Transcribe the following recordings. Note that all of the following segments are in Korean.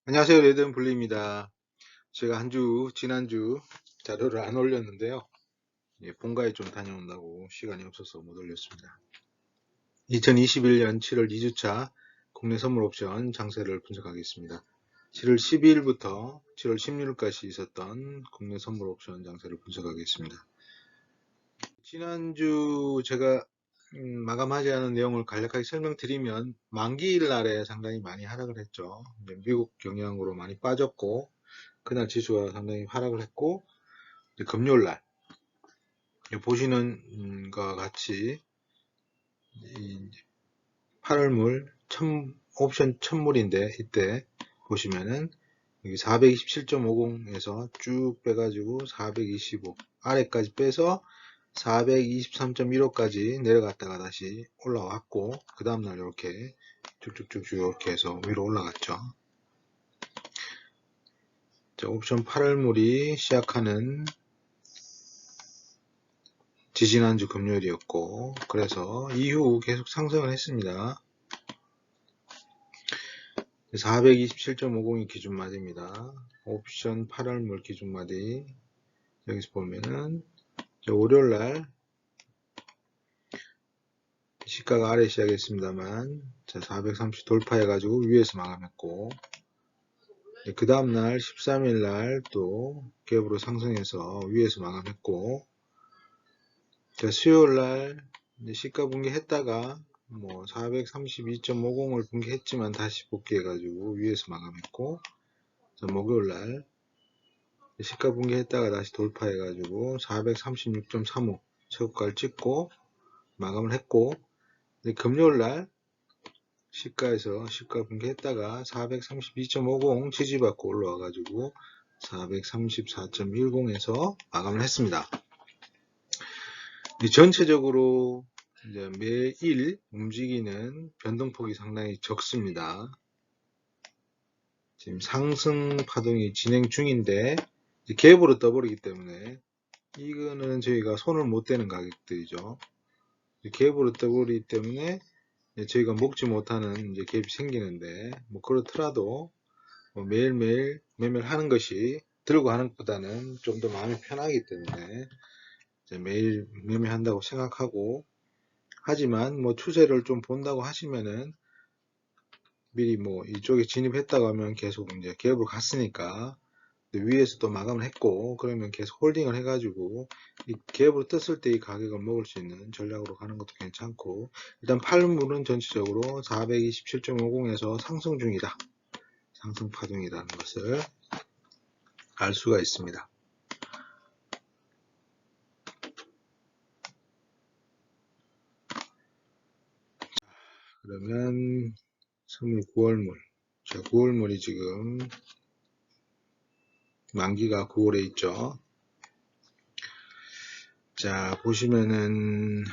안녕하세요. 레드블리입니다. 제가 지난주 자료를 안 올렸는데요. 본가에 좀 다녀온다고 시간이 없어서 못 올렸습니다. 2021년 7월 2주차 국내 선물 옵션 장세를 분석하겠습니다. 7월 12일부터 7월 16일까지 있었던 국내 선물 옵션 장세를 분석하겠습니다. 지난주 제가 마감하지 않은 내용을 간략하게 설명드리면 만기일 날에 상당히 많이 하락을 했죠. 미국 영향으로 많이 빠졌고 그날 지수가 상당히 하락을 했고 금요일 날 보시는 것과 같이 8월물 옵션 1000물인데 이때 보시면은 여기 427.50에서 쭉 빼가지고 425 아래까지 빼서 423.15까지 내려갔다가 다시 올라왔고 그 다음날 이렇게 쭉쭉쭉쭉 이렇게 해서 위로 올라갔죠. 자, 옵션 8월물이 시작하는 지지난주 금요일이었고 그래서 이후 계속 상승을 했습니다. 427.50이 기준마디입니다. 옵션 8월물 기준마디 여기서 보면은 월요일날 시가가 아래 시작했습니다만 430 돌파해가지고 위에서 마감했고 그 다음날 13일날 또 갭으로 상승해서 위에서 마감했고 수요일날 시가 붕괴했다가 432.50을 붕괴했지만 다시 복귀해가지고 위에서 마감했고 목요일날 시가 붕괴했다가 다시 돌파해가지고 436.35 최고가를 찍고 마감을 했고 금요일날 시가에서 시가 붕괴했다가 432.50 지지받고 올라와가지고 434.10에서 마감을 했습니다. 전체적으로 이제 매일 움직이는 변동폭이 상당히 적습니다. 지금 상승 파동이 진행 중인데 갭으로 떠버리기 때문에 이거는 저희가 손을 못 대는 가격들이죠. 갭으로 떠버리기 때문에 저희가 먹지 못하는 이제 갭이 생기는데 그렇더라도 매일매일 매매를 하는 것이 들고 하는 것보다는 좀 더 마음이 편하기 때문에 매일 매매한다고 생각하고 하지만 추세를 좀 본다고 하시면은 미리 이쪽에 진입했다고 하면 계속 이제 갭으로 갔으니까 위에서 또 마감을 했고 그러면 계속 홀딩을 해가지고 이 갭으로 떴을 때 이 가격을 먹을 수 있는 전략으로 가는 것도 괜찮고 일단 팔물은 전체적으로 427.50에서 상승 중이다. 상승 파동이라는 것을 알 수가 있습니다. 그러면 선물 9월물. 자, 9월물이 지금 만기가 9월에 있죠. 자, 보시면은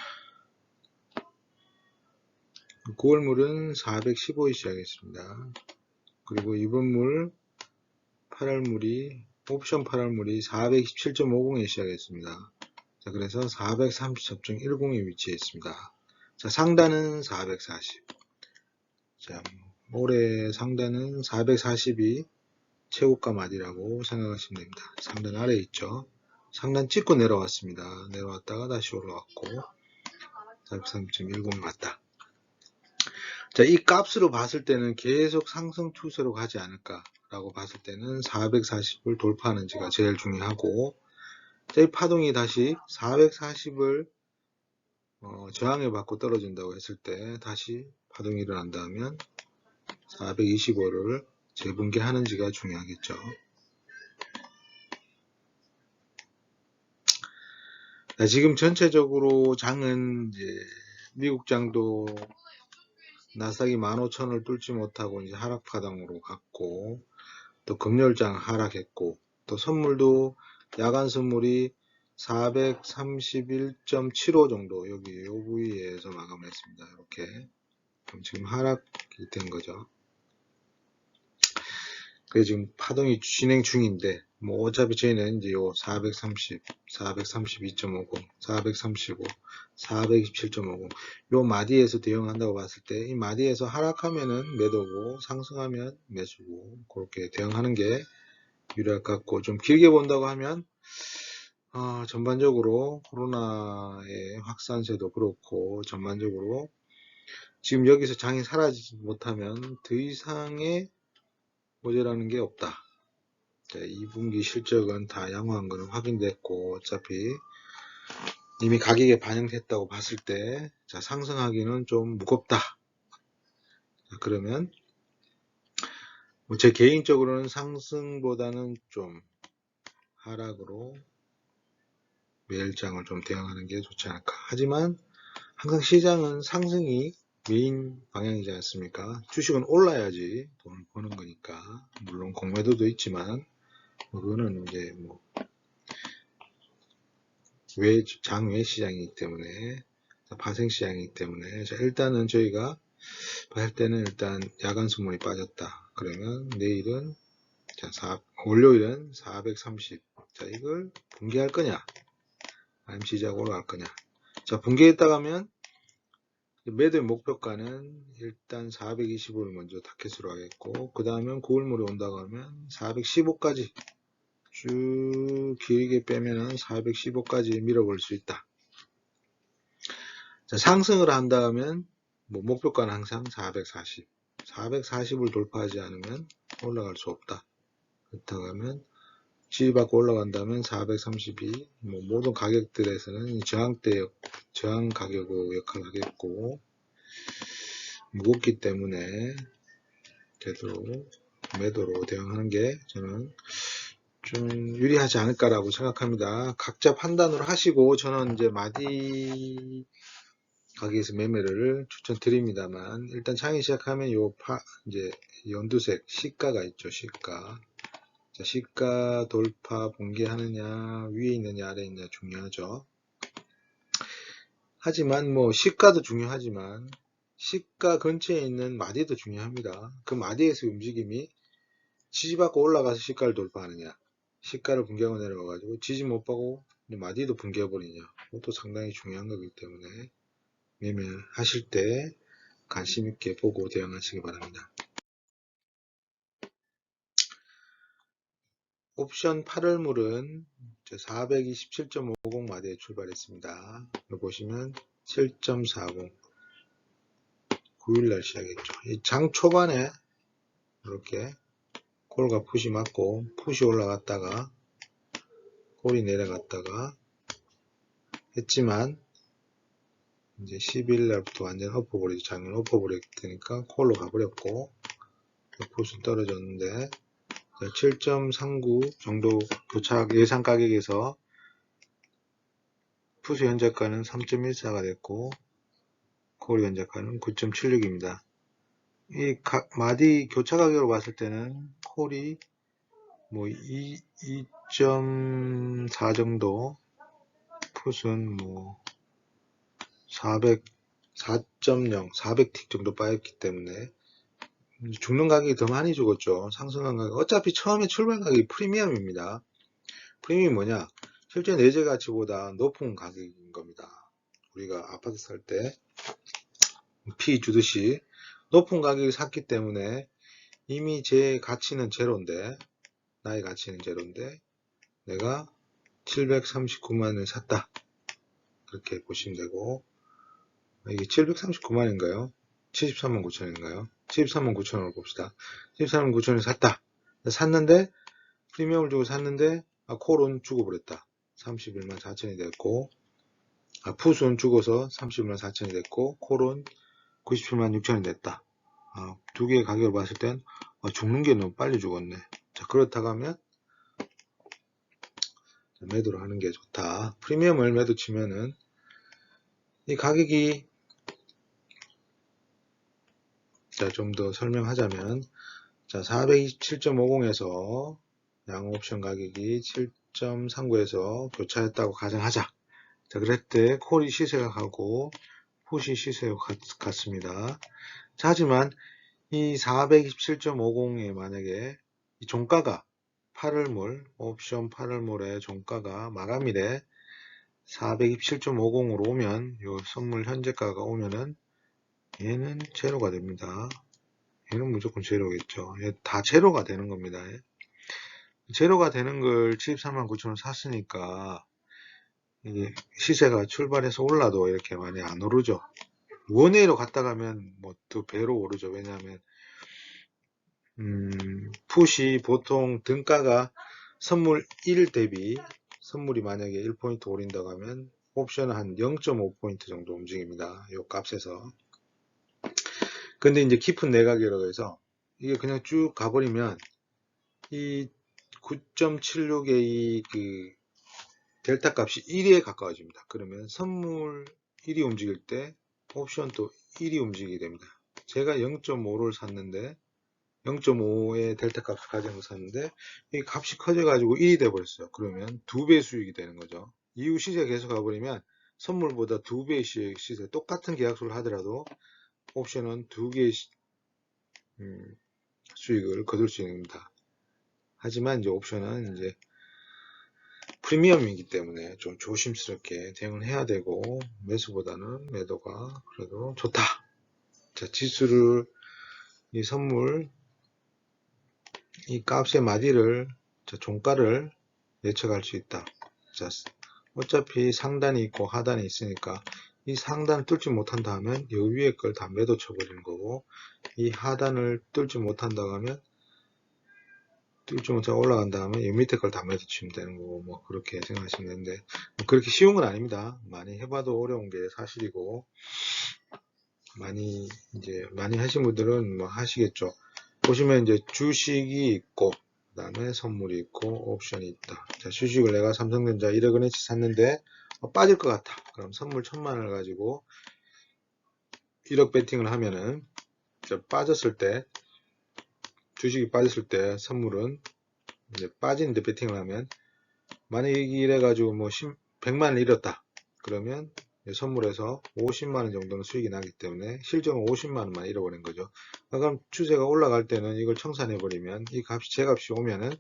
9월물은 415에 시작했습니다. 그리고 이번 물 8월물이 옵션 8월물이 427.50에 시작했습니다. 자, 그래서 430.10에 위치해 있습니다. 자, 상단은 440. 자, 올해 상단은 440이 최고가 마디라고 생각하시면 됩니다. 상단 아래에 있죠. 상단 찍고 내려왔습니다. 내려왔다가 다시 올라왔고 430.10 맞다. 자, 이 값으로 봤을 때는 계속 상승 추세로 가지 않을까 라고 봤을 때는 440을 돌파하는지가 제일 중요하고 자, 이 파동이 다시 440을 저항을 받고 떨어진다고 했을 때 다시 파동이 일어난다면 425를 재붕괴하는지가 중요하겠죠. 자, 지금 전체적으로 장은 이제 미국 장도 나스닥이 15,000을 뚫지 못하고 이제 하락 파동으로 갔고 또 금요일장 하락했고 또 선물도 야간 선물이 431.75 정도 여기 요 부위에서 마감을 했습니다. 이렇게 지금 하락이 된 거죠. 그래서 지금 파동이 진행 중인데 뭐 어차피 저희는 이제 요 430, 432.50, 435, 427.50 요 마디에서 대응한다고 봤을 때 이 마디에서 하락하면은 매도고 상승하면 매수고 그렇게 대응하는 게 유리할 것 같고, 좀 길게 본다고 하면 전반적으로 코로나의 확산세도 그렇고 전반적으로 지금 여기서 장이 사라지지 못하면 더 이상의 모자라는 게 없다. 자, 2분기 실적은 다 양호한 거는 확인됐고 어차피 이미 가격에 반영됐다고 봤을 때 자, 상승하기는 좀 무겁다. 자, 그러면 뭐 제 개인적으로는 상승보다는 좀 하락으로 매일장을 좀 대응하는 게 좋지 않을까. 하지만 항상 시장은 상승이 메인 방향이지 않습니까? 주식은 올라야지 돈을 버는 거니까. 물론 공매도도 있지만 그거는 이제 뭐 장외 시장이기 때문에, 파생 시장이기 때문에, 자, 일단은 저희가 봤을 때는 일단 야간 수문이 빠졌다. 그러면 내일은, 자, 월요일은 430. 자, 이걸 붕괴할 거냐? 아니면 지지하고 올라갈 거냐? 자, 붕괴했다 가면 매도의 목표가는 일단 425를 먼저 타켓으로 하겠고, 그 다음엔 고울물이 온다고 하면 415까지 쭉 길게 빼면은 415까지 밀어볼 수 있다. 자, 상승을 한다면 뭐 목표가는 항상 440. 440을 돌파하지 않으면 올라갈 수 없다. 그렇다고 하면 지지받고 올라간다면 432. 뭐 모든 가격들에서는 저항 가격으로 역할을 하겠고 무겁기 때문에 되도록 매도로 대응하는 게 저는 좀 유리하지 않을까라고 생각합니다. 각자 판단을 하시고 저는 이제 마디 가게에서 매매를 추천드립니다만 일단 장이 시작하면 이제 연두색 시가가 있죠. 시가. 자, 시가 돌파 붕괴하느냐 위에 있느냐 아래에 있느냐 중요하죠. 하지만 뭐 시가도 중요하지만 시가 근처에 있는 마디도 중요합니다. 그 마디에서 움직임이 지지받고 올라가서 시가를 돌파하느냐, 시가를 붕괴하고 내려가가지고 지지 못하고 마디도 붕괴해버리냐, 그것도 상당히 중요한 거기 때문에 매매하실 때 관심 있게 보고 대응하시기 바랍니다. 옵션 8월물은 427.50 마디에 출발했습니다. 여기 보시면 7.40 9일날 시작했죠. 이 장 초반에 이렇게 콜과 풋이 맞고 풋이 올라갔다가 콜이 내려갔다가 했지만 이제 10일날부터 완전 엎어버리죠. 장을 엎어버렸으니까 콜로 가버렸고 풋은 떨어졌는데 7.39 정도 교착 예상 가격에서 풋의 현재가는 3.14가 됐고 콜의 현재가는 9.76입니다. 이 마디 교차 가격으로 봤을 때는 콜이 뭐 2.4 정도, 풋은 뭐 4.0, 400틱 정도 빠졌기 때문에 죽는 가격이 더 많이 죽었죠. 상승한 가격. 어차피 처음에 출발 가격이 프리미엄입니다. 프리미엄이 뭐냐? 실제 내재 가치보다 높은 가격인 겁니다. 우리가 아파트 살 때 피 주듯이 높은 가격을 샀기 때문에 이미 제 가치는 제로인데, 나의 가치는 제로인데 내가 739만원을 샀다. 그렇게 보시면 되고, 이게 739만인가요? 73만 9천인가요? 73만 9천원을 봅시다. 73만 9천원을 샀다. 샀는데, 프리미엄을 주고 샀는데, 콜은 죽어버렸다. 31만 4천이 됐고, 풋은 죽어서 31만 4천이 됐고, 콜은 97만 6천이 됐다. 두 개의 가격을 봤을 땐, 죽는 게 너무 빨리 죽었네. 자, 그렇다고 하면, 매도를 하는 게 좋다. 프리미엄을 매도 치면은, 이 가격이, 자, 좀 더 설명하자면, 자, 427.50에서 양옵션 가격이 7.39에서 교차했다고 가정하자. 자, 그럴 때 콜이 시세가 가고 풋이 시세가 같습니다. 자, 하지만 이 427.50에 만약에 이 종가가 8월물, 옵션 8월물의 종가가 마감일에 427.50으로 오면, 요 선물 현재가가 오면은 얘는 제로가 됩니다. 얘는 무조건 제로겠죠. 얘 다 제로가 되는 겁니다. 제로가 되는 걸 739,000원 샀으니까 이게 시세가 출발해서 올라도 이렇게 많이 안 오르죠. 원웨이로 갔다 가면 뭐 또 배로 오르죠. 왜냐하면 풋이 보통 등가가 선물 1 대비 선물이 만약에 1포인트 오른다고 하면 옵션은 한 0.5포인트 정도 움직입니다. 요 값에서. 근데 이제 깊은 내각이라고 해서 이게 그냥 쭉 가버리면 이 9.76의 이 그 델타 값이 1에 가까워집니다. 그러면 선물 1이 움직일 때 옵션도 1이 움직이게 됩니다. 제가 0.5를 샀는데 0.5의 델타 값을 가지고 샀는데 이 값이 커져 가지고 1이 돼 버렸어요. 그러면 2배 수익이 되는 거죠. 이후 시세가 계속 가버리면 선물보다 2배의 시세, 똑같은 계약서를 하더라도 옵션은 2개의 수익을 거둘 수 있습니다. 하지만 이제 옵션은 이제 프리미엄이기 때문에 좀 조심스럽게 대응을 해야 되고, 매수보다는 매도가 그래도 좋다. 자, 지수를, 이 선물, 이 값의 마디를, 자, 종가를 예측할 수 있다. 자, 어차피 상단이 있고 하단이 있으니까 이 상단을 뚫지 못한다 하면 이 위에 걸 다 매도 쳐버리는 거고, 이 하단을 뚫지 못한다고 하면 뚫지 못하고 올라간다 하면 이 밑에 걸 다 매도 치면 되는 거고, 뭐 그렇게 생각하시면 되는데, 그렇게 쉬운 건 아닙니다. 많이 해봐도 어려운 게 사실이고, 많이 하신 분들은 뭐 하시겠죠. 보시면 이제 주식이 있고, 그 다음에 선물이 있고, 옵션이 있다. 자, 주식을 내가 삼성전자 1억원어치 샀는데 빠질 것 같아. 그럼 선물 1000만원을 가지고 1억 베팅을 하면은, 자, 빠졌을 때, 주식이 빠졌을 때 선물은 이제 빠지는데 베팅을 하면, 만약에 이래가지고 뭐 100만원을 잃었다. 그러면 선물에서 50만원 정도는 수익이 나기 때문에 실적은 50만원만 잃어버린 거죠. 그럼 추세가 올라갈 때는 이걸 청산해버리면 이 값이, 제 값이 오면은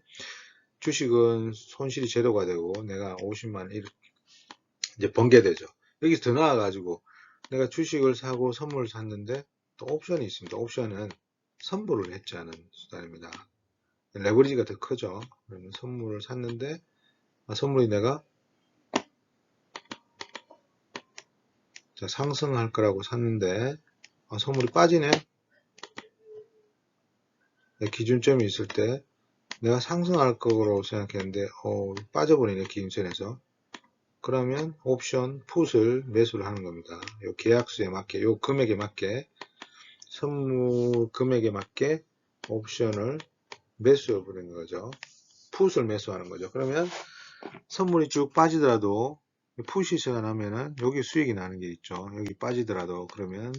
주식은 손실이 제로가 되고 내가 50만원 이제 번게 되죠. 여기서 더 나아가지고 내가 주식을 사고 선물을 샀는데 또 옵션이 있습니다. 옵션은 선물을 했지 않은 수단입니다. 레버리지가 더 크죠. 그러면 선물을 샀는데 선물이 내가 자, 상승할 거라고 샀는데 선물이 빠지네. 기준점이 있을 때 내가 상승할 거라고 생각했는데 빠져버리네, 기준선에서. 그러면 옵션 풋을 매수를 하는 겁니다. 요 계약수에 맞게, 요 금액에 맞게, 선물 금액에 맞게 옵션을 매수해 버리는 거죠. 풋을 매수하는 거죠. 그러면 선물이 쭉 빠지더라도 풋이 시작하면은 여기 수익이 나는 게 있죠. 여기 빠지더라도 그러면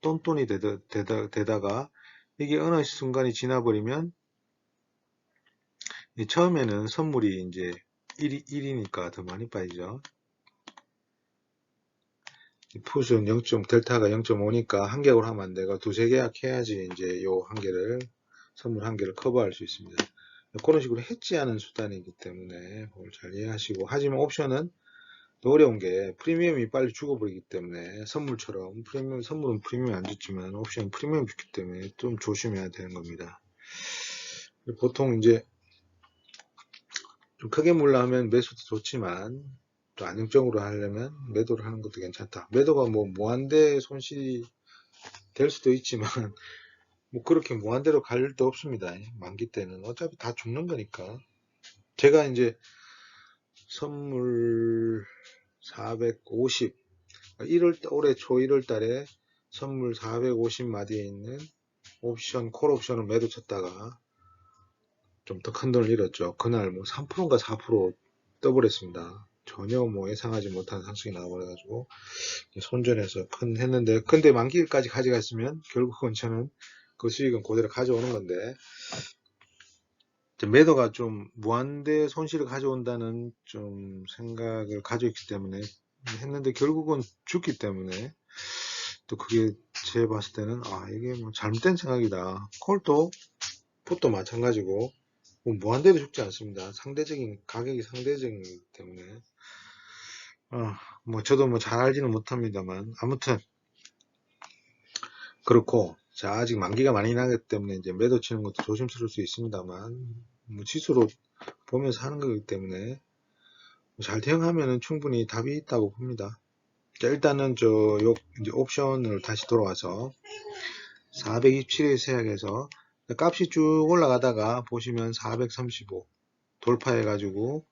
똔똔이 되다가 이게 어느 순간이 지나버리면 처음에는 선물이 이제 1이니까 더 많이 빠지죠. 풋은 0. 델타가 0.5니까 한 개월 하면 안 되고 두세 계약 해야지 이제 요 한 개를, 선물 한 개를 커버할 수 있습니다. 그런 식으로 해지하는 수단이기 때문에 그걸 잘 이해하시고, 하지만 옵션은 더 어려운 게 프리미엄이 빨리 죽어버리기 때문에 선물처럼 선물은 프리미엄이 안 죽지만 옵션은 프리미엄이 죽기 때문에 좀 조심해야 되는 겁니다. 보통 이제 좀 크게 몰라하면 매수도 좋지만 또 안정적으로 하려면 매도를 하는 것도 괜찮다. 매도가 뭐 무한대 손실이 될 수도 있지만 뭐 그렇게 무한대로 갈 일도 없습니다. 만기 때는 어차피 다 죽는 거니까. 제가 이제 선물 450 올해 초 1월 달에 선물 450마디에 있는 옵션, 콜 옵션을 매도 쳤다가 좀 더 큰 돈을 잃었죠. 그날 뭐 3%인가 4% 떠버렸습니다. 전혀 뭐 예상하지 못한 상승이 나와버려가지고 손절해서 큰 했는데, 근데 만기일까지 가져갔으면 결국은 저는 그 수익은 그대로 가져오는 건데, 매도가 좀 무한대 손실을 가져온다는 좀 생각을 가지고 있기 때문에 했는데 결국은 죽기 때문에 또 그게 제 봤을 때는 이게 뭐 잘못된 생각이다. 콜도 풋도 마찬가지고 뭐 무한대로 죽지 않습니다. 가격이 상대적이기 때문에. 뭐 저도 뭐 잘 알지는 못합니다만, 아무튼, 그렇고, 자, 아직 만기가 많이 나기 때문에 이제 매도 치는 것도 조심스러울 수 있습니다만, 뭐 지수로 보면서 하는 거기 때문에, 잘 대응하면은 충분히 답이 있다고 봅니다. 자, 일단은 이제 옵션을 다시 돌아와서, 427일 세약에서, 값이 쭉 올라가다가 보시면 435 돌파해가지고,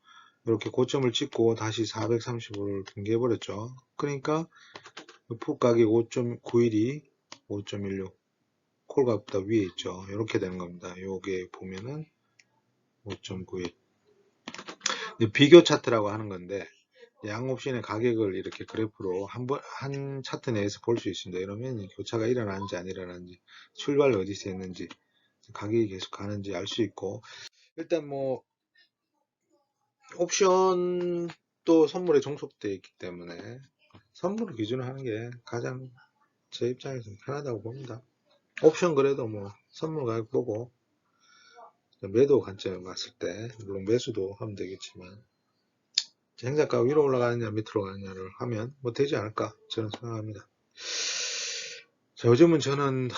이렇게 고점을 찍고 다시 435를 붕괴해버렸죠. 그러니까, 풋 가격 5.91이 5.16, 콜값보다 위에 있죠. 이렇게 되는 겁니다. 요게 보면은 5.91. 비교 차트라고 하는 건데, 양옵션의 가격을 이렇게 그래프로 한 차트 내에서 볼 수 있습니다. 이러면 교차가 일어나는지 안 일어나는지, 출발 어디서 했는지, 가격이 계속 가는지 알 수 있고, 일단 뭐, 옵션도 선물에 종속되어 있기 때문에, 선물을 기준으로 하는 게 가장 제 입장에서는 편하다고 봅니다. 옵션 그래도 뭐, 선물 가격 보고, 매도 관점을 봤을 때, 물론 매수도 하면 되겠지만, 행사가 위로 올라가느냐 밑으로 가느냐를 하면 뭐 되지 않을까 저는 생각합니다. 자, 요즘은 저는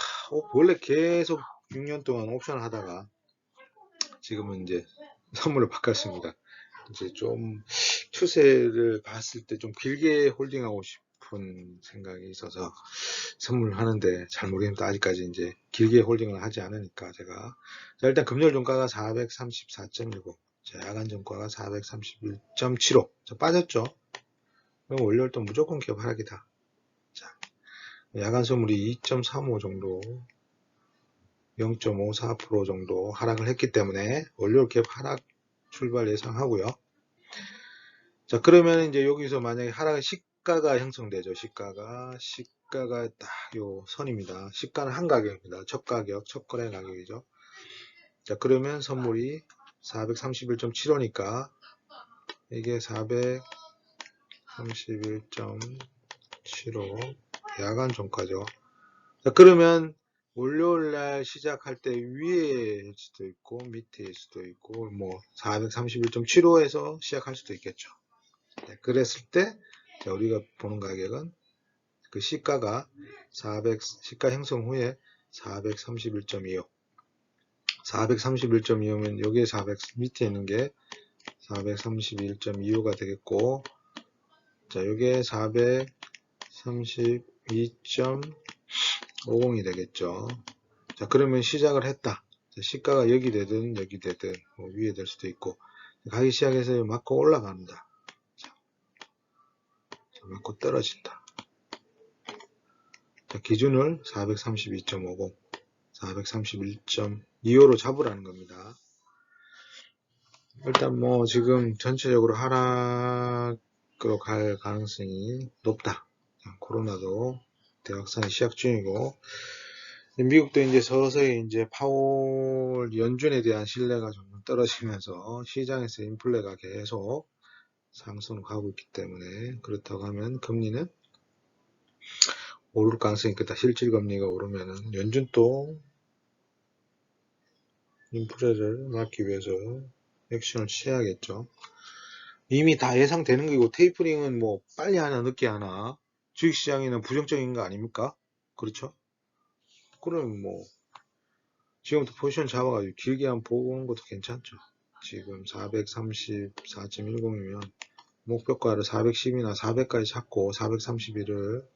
원래 계속 6년 동안 옵션을 하다가 지금은 이제 선물을 바꿨습니다. 이제 좀 추세를 봤을 때 좀 길게 홀딩하고 싶은 생각이 있어서 선물을 하는데 잘 모르겠습니다. 아직까지 이제 길게 홀딩을 하지 않으니까 제가. 자, 일단 금요일 종가가 434.10, 자, 야간 종가가 431.75. 자, 빠졌죠. 그럼 월요일 또 무조건 기업 하락이다. 자, 야간 선물이 2.35 정도, 0.54% 정도 하락을 했기 때문에 월요일 기업 하락 출발 예상하고요. 자, 그러면 이제 여기서 만약에 하락의 시가가 형성되죠. 시가가 딱 요 선입니다. 시가는 한 가격입니다. 첫 가격, 첫 거래 가격이죠. 자, 그러면 선물이 431.75니까 이게 431.75 야간 종가죠. 자, 그러면 월요일날 시작할 때 위에일 수도 있고 밑에일 수도 있고 뭐 431.75에서 시작할 수도 있겠죠. 네, 그랬을 때 우리가 보는 가격은 그 시가가 시가 형성 후에 431.25, 431.25면 여기에 400 밑에 있는 게 431.25가 되겠고, 자, 요게 432.50이 되겠죠. 자, 그러면 시작을 했다. 자, 시가가 여기 되든 여기 되든 뭐 위에 될 수도 있고, 가기 시작해서 맞고 올라갑니다. 자, 맞고 떨어진다. 자, 기준을 432.50, 431.25로 잡으라는 겁니다. 일단 뭐 지금 전체적으로 하락으로 갈 가능성이 높다. 코로나도 대확산이 시작 중이고, 미국도 이제 서서히 이제 파월 연준에 대한 신뢰가 좀 떨어지면서 시장에서 인플레가 계속 상승을 가고 있기 때문에, 그렇다고 하면 금리는 오를 가능성이 있겠다. 실질 금리가 오르면은 연준도 인플레를 막기 위해서 액션을 취해야겠죠. 이미 다 예상되는 거고, 테이퍼링은 뭐 빨리 하나 늦게 하나 주식시장에는 부정적인 거 아닙니까? 그렇죠? 그럼 뭐 지금부터 포지션 잡아가지고 길게 한번 보는 것도 괜찮죠. 지금 434.10이면 목표가를 410이나 400까지 잡고 431을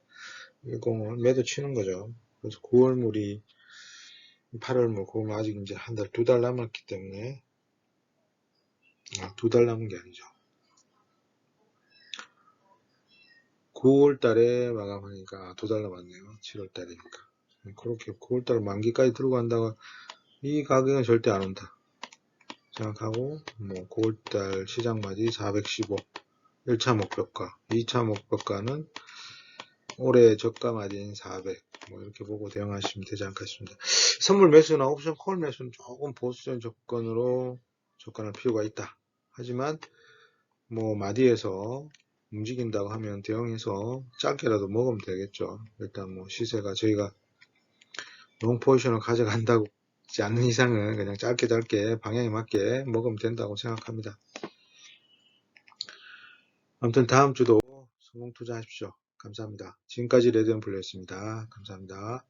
10을 매도 치는 거죠. 그래서 9월물이 8월물, 9월물 아직 이제 한 달, 두 달 남았기 때문에, 두 달 남은 게 아니죠. 9월 달에 마감하니까 두 달 남았네요. 7월 달이니까. 그렇게 9월 달 만기까지 들고 간다가 이 가격은 절대 안 온다 생각하고, 뭐 9월 달 시장 맞이 415, 1차 목표가, 2차 목표가는 올해 저가 맞이인 400, 뭐 이렇게 보고 대응하시면 되지 않겠습니다 선물 매수나 옵션 콜 매수는 조금 보수적인 접근할 필요가 있다. 하지만 뭐 마디에서 움직인다고 하면 대응해서 짧게라도 먹으면 되겠죠. 일단 뭐 시세가 저희가 롱 포지션을 가져간다고 않는 이상은 그냥 짧게 방향에 맞게 먹으면 된다고 생각합니다. 아무튼 다음 주도 성공 투자하십시오. 감사합니다. 지금까지 레드앤블루였습니다. 감사합니다.